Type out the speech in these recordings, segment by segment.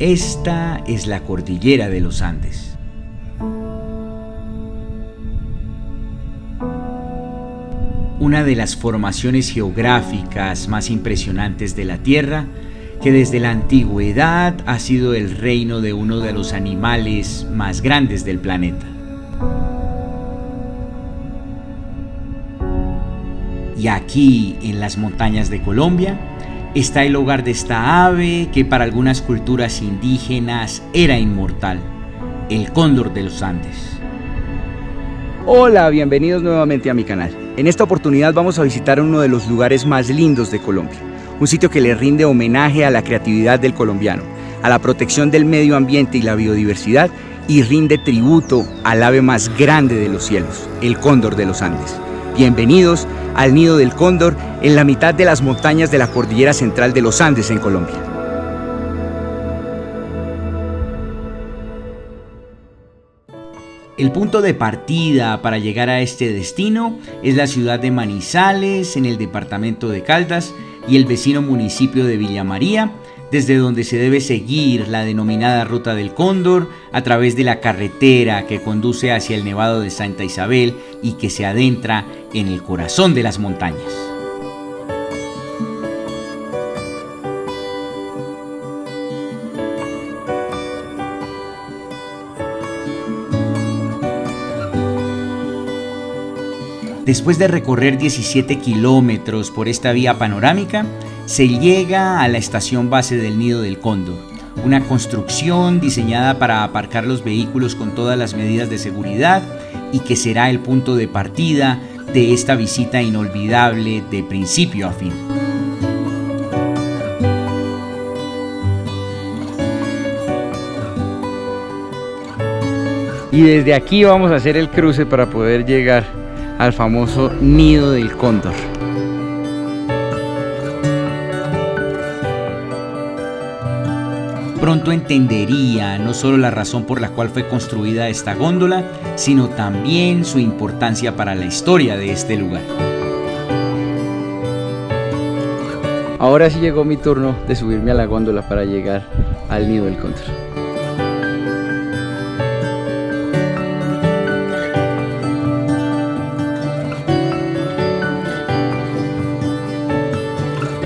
Esta es la cordillera de los Andes. Una de las formaciones geográficas más impresionantes de la Tierra, que desde la antigüedad ha sido el reino de uno de los animales más grandes del planeta. Y aquí, en las montañas de Colombia, está el hogar de esta ave que para algunas culturas indígenas era inmortal, el cóndor de los Andes. Hola, bienvenidos nuevamente a mi canal. En esta oportunidad vamos a visitar uno de los lugares más lindos de Colombia, un sitio que le rinde homenaje a la creatividad del colombiano, a la protección del medio ambiente y la biodiversidad, y rinde tributo al ave más grande de los cielos, el cóndor de los Andes. Bienvenidos al nido del cóndor en la mitad de las montañas de la cordillera central de los Andes en Colombia. El punto de partida para llegar a este destino es la ciudad de Manizales, en el departamento de Caldas, y el vecino municipio de Villa María, desde donde se debe seguir la denominada Ruta del Cóndor a través de la carretera que conduce hacia el Nevado de Santa Isabel y que se adentra en el corazón de las montañas. Después de recorrer 17 kilómetros por esta vía panorámica, se llega a la estación base del Nido del Cóndor, una construcción diseñada para aparcar los vehículos con todas las medidas de seguridad y que será el punto de partida de esta visita inolvidable de principio a fin. Y desde aquí vamos a hacer el cruce para poder llegar al famoso Nido del Cóndor. Pronto entendería no solo la razón por la cual fue construida esta góndola, sino también su importancia para la historia de este lugar. Ahora sí llegó mi turno de subirme a la góndola para llegar al Nido del Cóndor.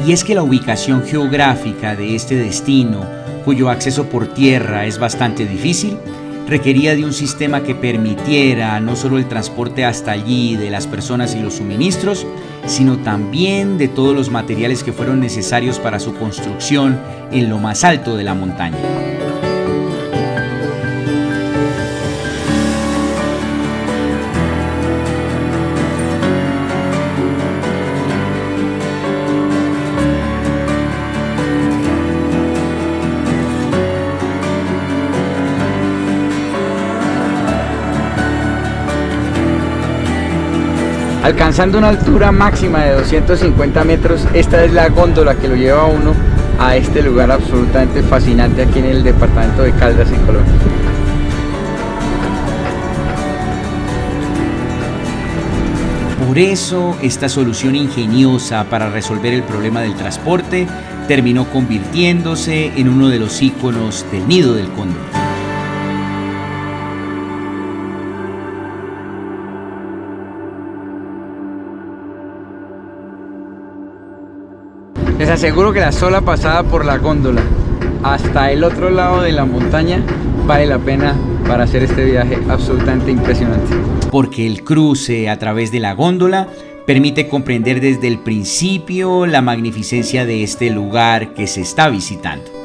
Y es que la ubicación geográfica de este destino, cuyo acceso por tierra es bastante difícil, requería de un sistema que permitiera no solo el transporte hasta allí de las personas y los suministros, sino también de todos los materiales que fueron necesarios para su construcción en lo más alto de la montaña. Alcanzando una altura máxima de 250 metros, esta es la góndola que lo lleva a uno a este lugar absolutamente fascinante aquí en el departamento de Caldas, en Colombia. Por eso, esta solución ingeniosa para resolver el problema del transporte terminó convirtiéndose en uno de los íconos del Nido del Cóndor. Les aseguro que la sola pasada por la góndola hasta el otro lado de la montaña vale la pena para hacer este viaje absolutamente impresionante. Porque el cruce a través de la góndola permite comprender desde el principio la magnificencia de este lugar que se está visitando.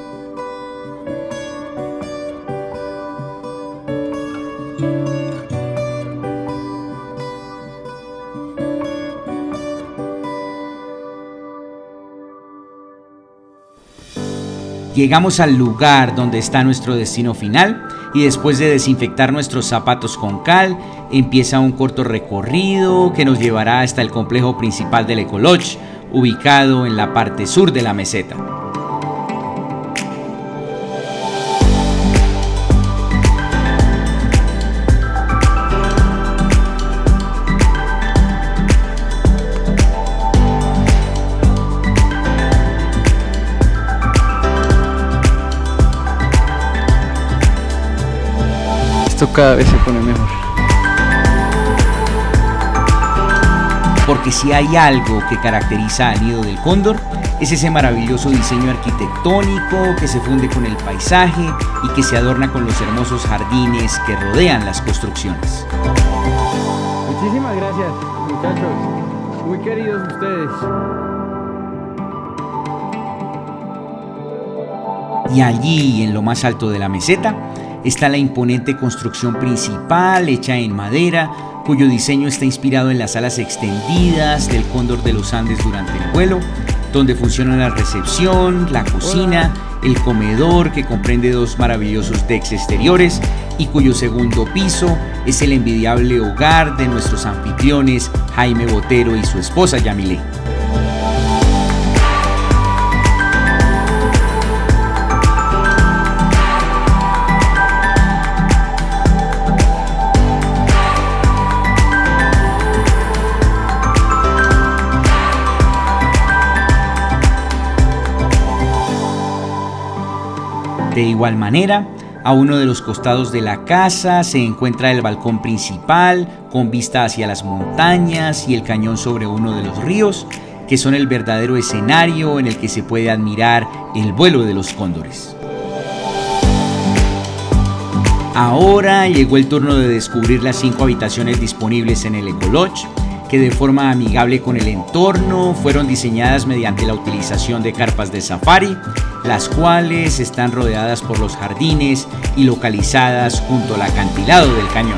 Llegamos al lugar donde está nuestro destino final y después de desinfectar nuestros zapatos con cal, empieza un corto recorrido que nos llevará hasta el complejo principal del Eco Lodge, ubicado en la parte sur de la meseta. Esto cada vez se pone mejor. Porque si hay algo que caracteriza al nido del cóndor, es ese maravilloso diseño arquitectónico que se funde con el paisaje y que se adorna con los hermosos jardines que rodean las construcciones. Muchísimas gracias, muchachos. Muy queridos ustedes. Y allí, en lo más alto de la meseta, está la imponente construcción principal hecha en madera, cuyo diseño está inspirado en las alas extendidas del cóndor de los Andes durante el vuelo, donde funcionan la recepción, la cocina, el comedor que comprende dos maravillosos decks exteriores y cuyo segundo piso es el envidiable hogar de nuestros anfitriones Jaime Botero y su esposa Yamile. De igual manera, a uno de los costados de la casa se encuentra el balcón principal con vista hacia las montañas y el cañón sobre uno de los ríos, que son el verdadero escenario en el que se puede admirar el vuelo de los cóndores. Ahora llegó el turno de descubrir las 5 habitaciones disponibles en el Ecolodge, que de forma amigable con el entorno fueron diseñadas mediante la utilización de carpas de safari, las cuales están rodeadas por los jardines y localizadas junto al acantilado del cañón.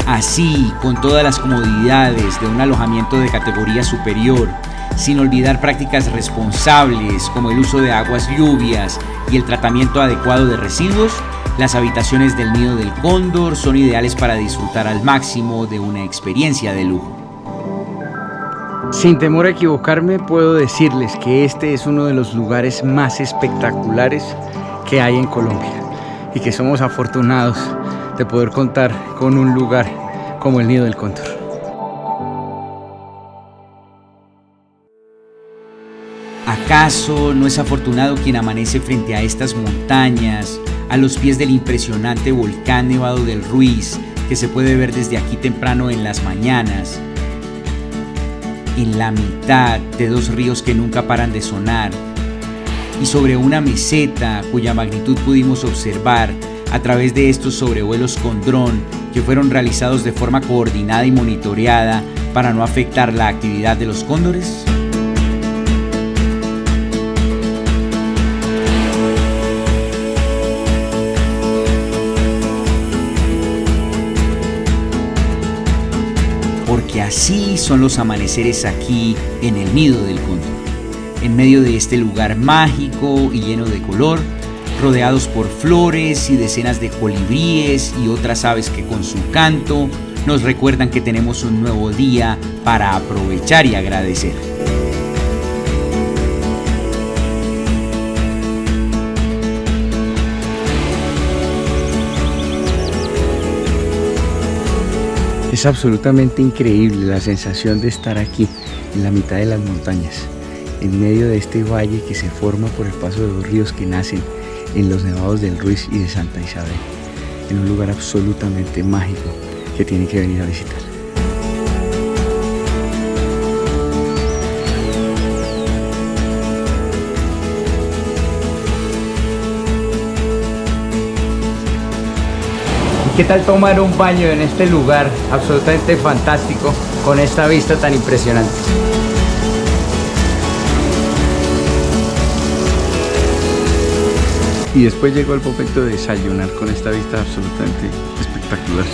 Así, con todas las comodidades de un alojamiento de categoría superior, sin olvidar prácticas responsables como el uso de aguas lluvias y el tratamiento adecuado de residuos, las habitaciones del nido del cóndor son ideales para disfrutar al máximo de una experiencia de lujo. Sin temor a equivocarme, puedo decirles que este es uno de los lugares más espectaculares que hay en Colombia y que somos afortunados de poder contar con un lugar como el nido del cóndor. ¿Acaso no es afortunado quien amanece frente a estas montañas, a los pies del impresionante volcán Nevado del Ruiz, que se puede ver desde aquí temprano en las mañanas, en la mitad de 2 ríos que nunca paran de sonar, y sobre una meseta cuya magnitud pudimos observar a través de estos sobrevuelos con dron que fueron realizados de forma coordinada y monitoreada para no afectar la actividad de los cóndores? Porque así son los amaneceres aquí en el nido del cóndor, en medio de este lugar mágico y lleno de color, rodeados por flores y decenas de colibríes y otras aves que con su canto nos recuerdan que tenemos un nuevo día para aprovechar y agradecer. Es absolutamente increíble la sensación de estar aquí, en la mitad de las montañas, en medio de este valle que se forma por el paso de 2 ríos que nacen en los nevados del Ruiz y de Santa Isabel, en un lugar absolutamente mágico que tienen que venir a visitar. ¿Qué tal tomar un baño en este lugar absolutamente fantástico con esta vista tan impresionante? Y después llegó el momento de desayunar con esta vista absolutamente espectacular.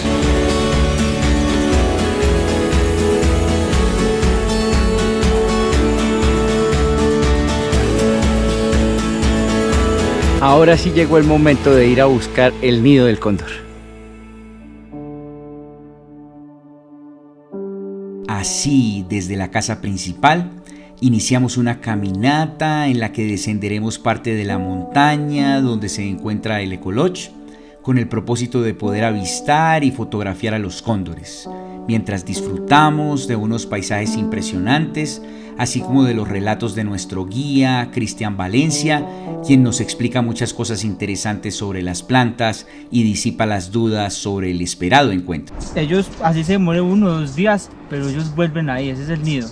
Ahora sí llegó el momento de ir a buscar el nido del cóndor. Así, desde la casa principal, Iniciamos una caminata en la que descenderemos parte de la montaña donde se encuentra el Ecolodge, con el propósito de poder avistar y fotografiar a los cóndores, mientras disfrutamos de unos paisajes impresionantes, así como de los relatos de nuestro guía, Cristian Valencia, quien nos explica muchas cosas interesantes sobre las plantas y disipa las dudas sobre el esperado encuentro. Ellos así se demoran 1 o 2 días, pero ellos vuelven ahí, ese es el nido.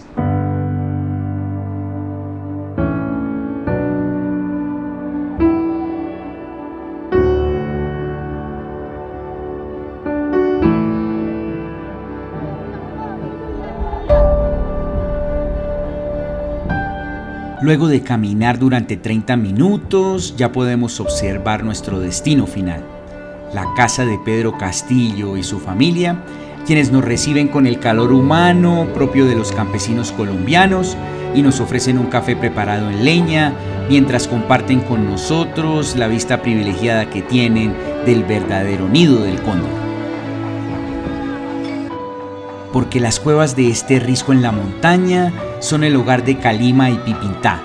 Luego de caminar durante 30 minutos, ya podemos observar nuestro destino final, la casa de Pedro Castillo y su familia, quienes nos reciben con el calor humano propio de los campesinos colombianos y nos ofrecen un café preparado en leña, mientras comparten con nosotros la vista privilegiada que tienen del verdadero nido del cóndor. Porque las cuevas de este risco en la montaña son el hogar de Calima y Pipintá,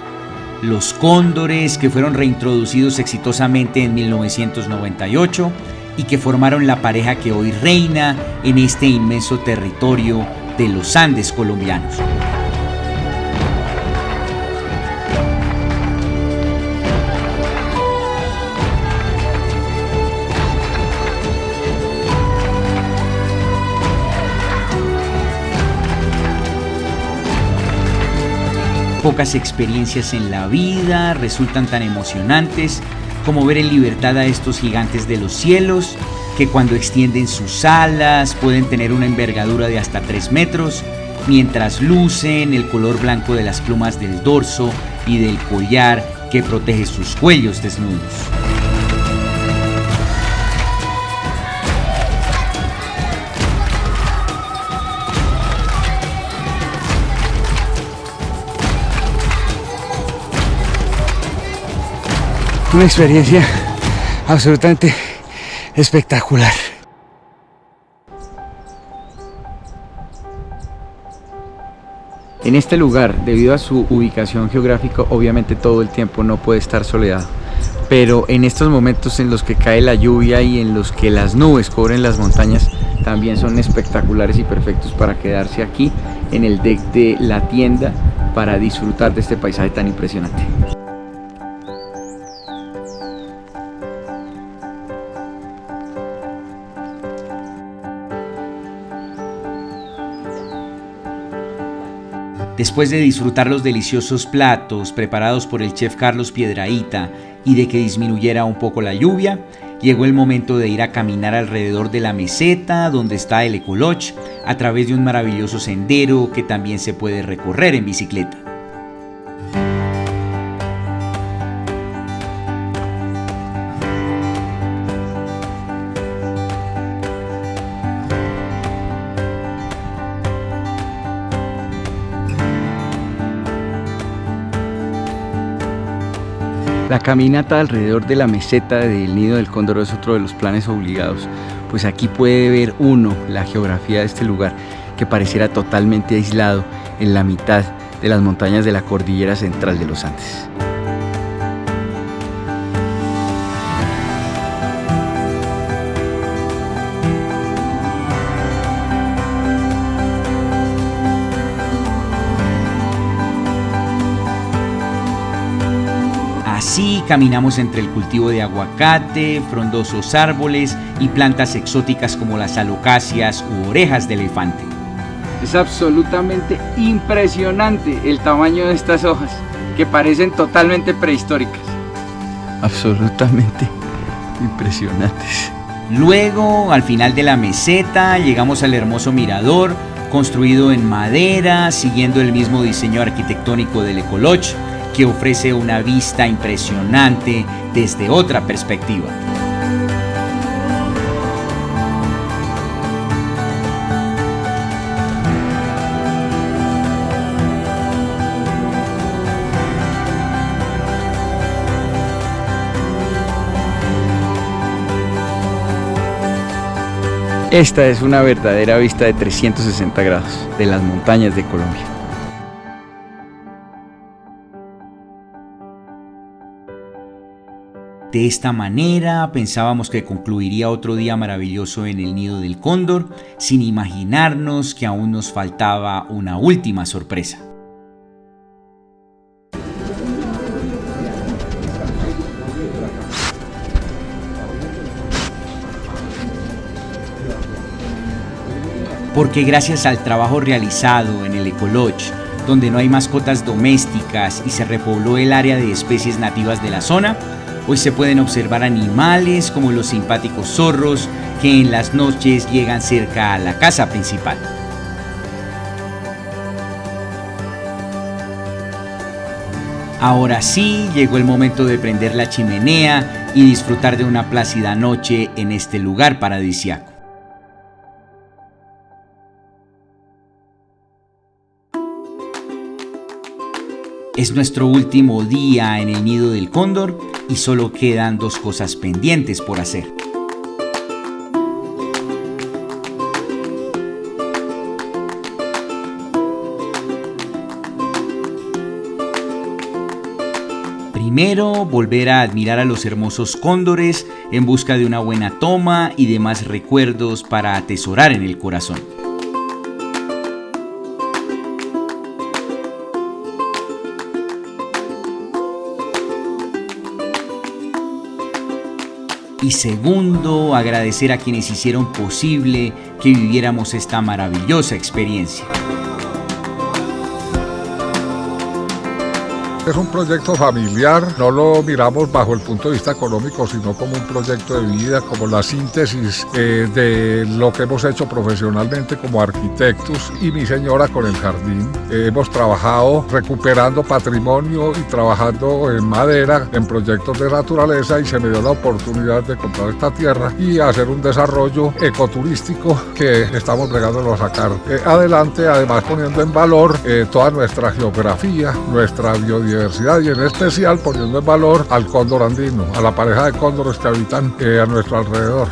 los cóndores que fueron reintroducidos exitosamente en 1998 y que formaron la pareja que hoy reina en este inmenso territorio de los Andes colombianos. Pocas experiencias en la vida resultan tan emocionantes como ver en libertad a estos gigantes de los cielos, que cuando extienden sus alas pueden tener una envergadura de hasta 3 metros, mientras lucen el color blanco de las plumas del dorso y del collar que protege sus cuellos desnudos. Una experiencia absolutamente espectacular. En este lugar, debido a su ubicación geográfica, obviamente todo el tiempo no puede estar soleado. Pero en estos momentos en los que cae la lluvia y en los que las nubes cubren las montañas, también son espectaculares y perfectos para quedarse aquí en el deck de la tienda para disfrutar de este paisaje tan impresionante. Después de disfrutar los deliciosos platos preparados por el chef Carlos Piedrahita y de que disminuyera un poco la lluvia, llegó el momento de ir a caminar alrededor de la meseta donde está el Ecolodge, a través de un maravilloso sendero que también se puede recorrer en bicicleta. La caminata alrededor de la meseta del Nido del Cóndor es otro de los planes obligados, pues aquí puede ver uno la geografía de este lugar que pareciera totalmente aislado en la mitad de las montañas de la cordillera central de los Andes. Así caminamos entre el cultivo de aguacate, frondosos árboles y plantas exóticas como las alocacias u orejas de elefante. Es absolutamente impresionante el tamaño de estas hojas, que parecen totalmente prehistóricas. Absolutamente impresionantes. Luego, al final de la meseta, llegamos al hermoso mirador, construido en madera, siguiendo el mismo diseño arquitectónico del Ecolodge, que ofrece una vista impresionante desde otra perspectiva. Esta es una verdadera vista de 360 grados de las montañas de Colombia. De esta manera pensábamos que concluiría otro día maravilloso en el nido del cóndor, sin imaginarnos que aún nos faltaba una última sorpresa. Porque gracias al trabajo realizado en el Ecolodge, donde no hay mascotas domésticas y se repobló el área de especies nativas de la zona, hoy se pueden observar animales como los simpáticos zorros que en las noches llegan cerca a la casa principal. Ahora sí, llegó el momento de prender la chimenea y disfrutar de una plácida noche en este lugar paradisíaco. Es nuestro último día en el nido del cóndor y solo quedan 2 cosas pendientes por hacer. Primero, volver a admirar a los hermosos cóndores en busca de una buena toma y demás recuerdos para atesorar en el corazón. Y segundo, agradecer a quienes hicieron posible que viviéramos esta maravillosa experiencia. Es un proyecto familiar, no lo miramos bajo el punto de vista económico, sino como un proyecto de vida, como la síntesis de lo que hemos hecho profesionalmente como arquitectos y mi señora con el jardín. Hemos trabajado recuperando patrimonio y trabajando en madera, en proyectos de naturaleza, y se me dio la oportunidad de comprar esta tierra y hacer un desarrollo ecoturístico que estamos bregando a sacar adelante, además poniendo en valor toda nuestra geografía, nuestra biodiversidad y en especial poniendo en valor al cóndor andino, a la pareja de cóndores que habitan a nuestro alrededor.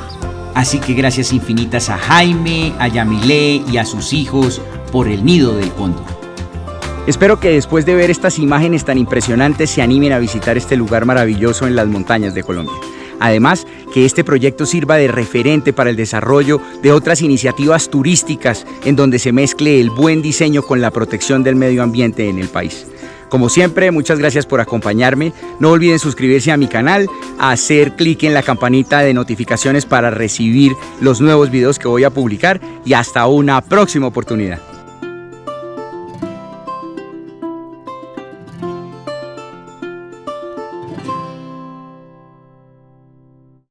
Así que gracias infinitas a Jaime, a Yamilé y a sus hijos por el nido del cóndor. Espero que después de ver estas imágenes tan impresionantes se animen a visitar este lugar maravilloso en las montañas de Colombia. Además, que este proyecto sirva de referente para el desarrollo de otras iniciativas turísticas en donde se mezcle el buen diseño con la protección del medio ambiente en el país. Como siempre, muchas gracias por acompañarme. No olviden suscribirse a mi canal, hacer clic en la campanita de notificaciones para recibir los nuevos videos que voy a publicar y hasta una próxima oportunidad.